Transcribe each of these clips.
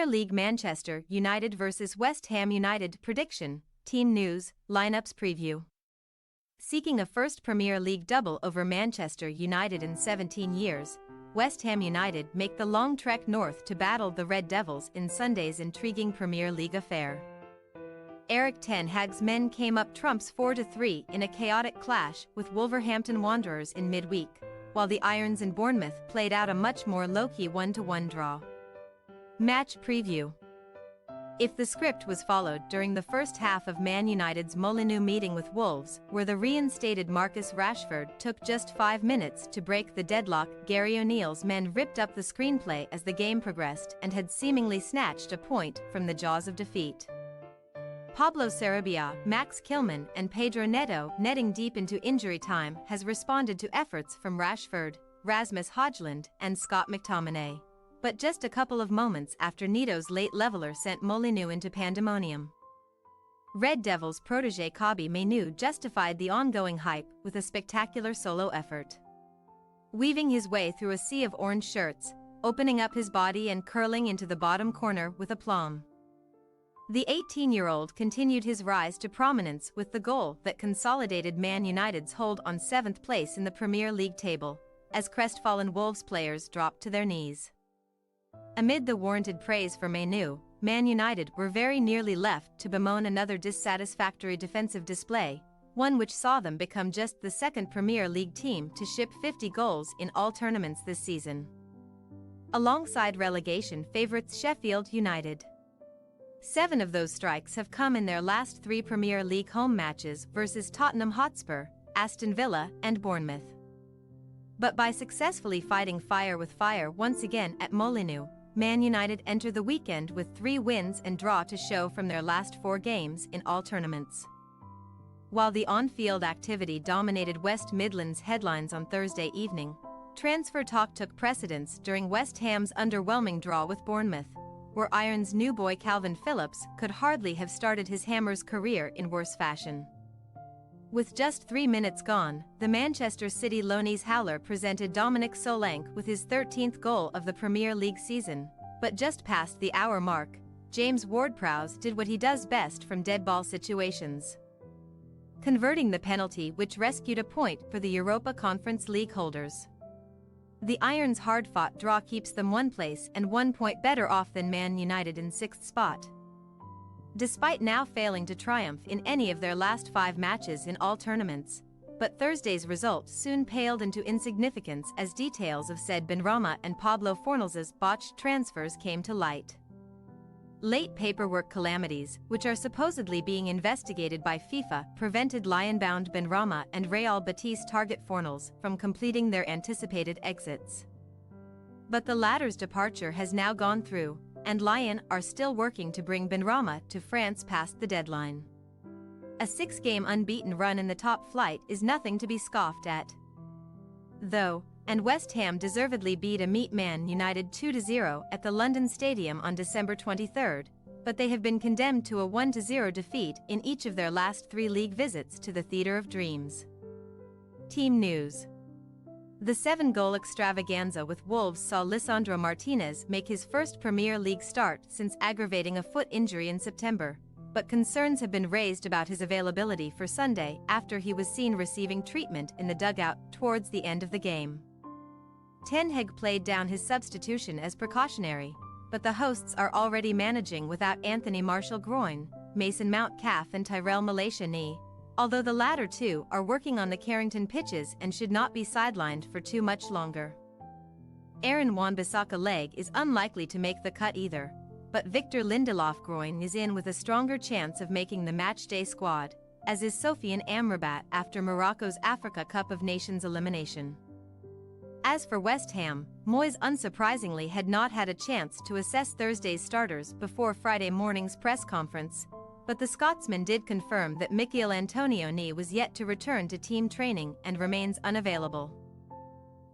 Premier League Manchester United vs West Ham United prediction, team news, lineups preview. Seeking a first Premier League double over Manchester United in 17 years, West Ham United make the long trek north to battle the Red Devils in Sunday's intriguing Premier League affair. Erik ten Hag's men came up trumps 4-3 in a chaotic clash with Wolverhampton Wanderers in midweek, while the Irons and Bournemouth played out a much more low-key 1-1 draw. Match preview. If the script was followed during the first half of Man United's Molineux meeting with Wolves, where the reinstated Marcus Rashford took just 5 minutes to break the deadlock, Gary O'Neill's men ripped up the screenplay as the game progressed and had seemingly snatched a point from the jaws of defeat. Pablo Sarabia, Max Kilman and Pedro Neto, netting deep into injury time, has responded to efforts from Rashford, Rasmus Højlund and Scott McTominay. But just a couple of moments after Neto's late leveler sent Molineux into pandemonium. Red Devils protégé Kobbie Mainoo justified the ongoing hype with a spectacular solo effort. Weaving his way through a sea of orange shirts, opening up his body and curling into the bottom corner with aplomb. The 18-year-old continued his rise to prominence with the goal that consolidated Man United's hold on 7th place in the Premier League table, as crestfallen Wolves players dropped to their knees. Amid the warranted praise for Mainoo, Man United were very nearly left to bemoan another dissatisfactory defensive display, one which saw them become just the second Premier League team to ship 50 goals in all tournaments this season. Alongside relegation favourites Sheffield United. 7 of those strikes have come in their last 3 Premier League home matches versus Tottenham Hotspur, Aston Villa and Bournemouth. But by successfully fighting fire with fire once again at Molineux, Man United enter the weekend with 3 wins and draw to show from their last 4 games in all tournaments. While the on-field activity dominated West Midlands headlines on Thursday evening, transfer talk took precedence during West Ham's underwhelming draw with Bournemouth, where Irons' new boy Calvin Phillips could hardly have started his Hammers career in worse fashion. With just 3 minutes gone, the Manchester City loanee's howler presented Dominic Solanke with his 13th goal of the Premier League season, but just past the hour mark, James Ward-Prowse did what he does best from dead ball situations, converting the penalty which rescued a point for the Europa Conference League holders. The Irons' hard-fought draw keeps them 1 place and 1 point better off than Man United in 6th spot. Despite now failing to triumph in any of their last 5 matches in all tournaments, but Thursday's result soon paled into insignificance as details of Said Benrahma and Pablo Fornals' botched transfers came to light. Late paperwork calamities, which are supposedly being investigated by FIFA, prevented Lyon-bound Benrahma and Real Betis target Fornals from completing their anticipated exits. But the latter's departure has now gone through, and Lyon are still working to bring Benrahma to France past the deadline. A 6-game unbeaten run in the top flight is nothing to be scoffed at, though, and West Ham deservedly beat a Man United 2-0 at the London Stadium on December 23, but they have been condemned to a 1-0 defeat in each of their last 3 league visits to the Theatre of Dreams. Team news. The 7-goal extravaganza with Wolves saw Lisandro Martinez make his first Premier League start since aggravating a foot injury in September, but concerns have been raised about his availability for Sunday after he was seen receiving treatment in the dugout towards the end of the game. Ten Hag played down his substitution as precautionary, but the hosts are already managing without Anthony Martial groin, Mason Mount calf and Tyrell Malacia knee, although the latter 2 are working on the Carrington pitches and should not be sidelined for too much longer. Aaron Wan-Bissaka leg is unlikely to make the cut either, but Victor Lindelof groin is in with a stronger chance of making the matchday squad, as is Sofiane Amrabat after Morocco's Africa Cup of Nations elimination. As for West Ham, Moyes unsurprisingly had not had a chance to assess Thursday's starters before Friday morning's press conference, but the Scotsman did confirm that Michail Antonioni was yet to return to team training and remains unavailable.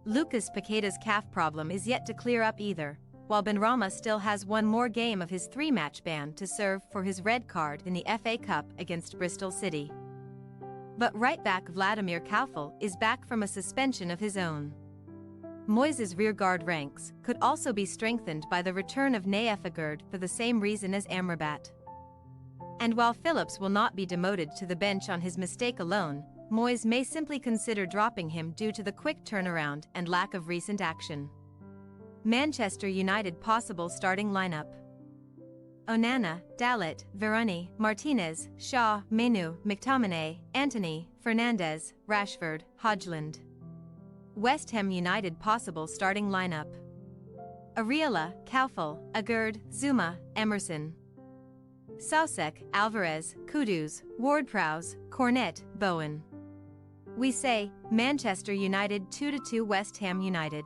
Lucas Paqueta's calf problem is yet to clear up either, while Benrahma still has 1 more game of his 3-match ban to serve for his red card in the FA Cup against Bristol City. But right-back Vladimir Koufal is back from a suspension of his own. Moyes' rearguard ranks could also be strengthened by the return of Nayef Aguerd for the same reason as Amrabat. And while Phillips will not be demoted to the bench on his mistake alone, Moyes may simply consider dropping him due to the quick turnaround and lack of recent action. Manchester United possible starting lineup: Onana, Dalot, Varane, Martinez, Shaw, Menu, McTominay, Antony, Fernandes, Rashford, Højlund. West Ham United possible starting lineup: Areola, Coufal, Aguerd, Zuma, Emerson, Soucek, Alvarez, Kudus, Ward-Prowse, Cornet, Bowen. We say, Manchester United 2-2 West Ham United.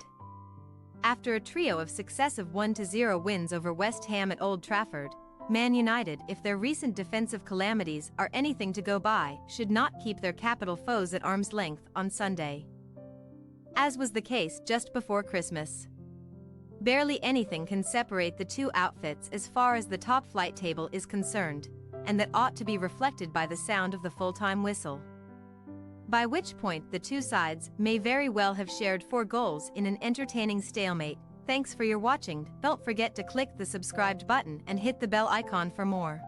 After a trio of successive 1-0 wins over West Ham at Old Trafford, Man United, if their recent defensive calamities are anything to go by, should not keep their capital foes at arm's length on Sunday, as was the case just before Christmas. Barely anything can separate the two outfits as far as the top flight table is concerned, and that ought to be reflected by the sound of the full-time whistle. By which point the two sides may very well have shared 4 goals in an entertaining stalemate. Thanks for your watching. Don't forget to click the subscribed button and hit the bell icon for more.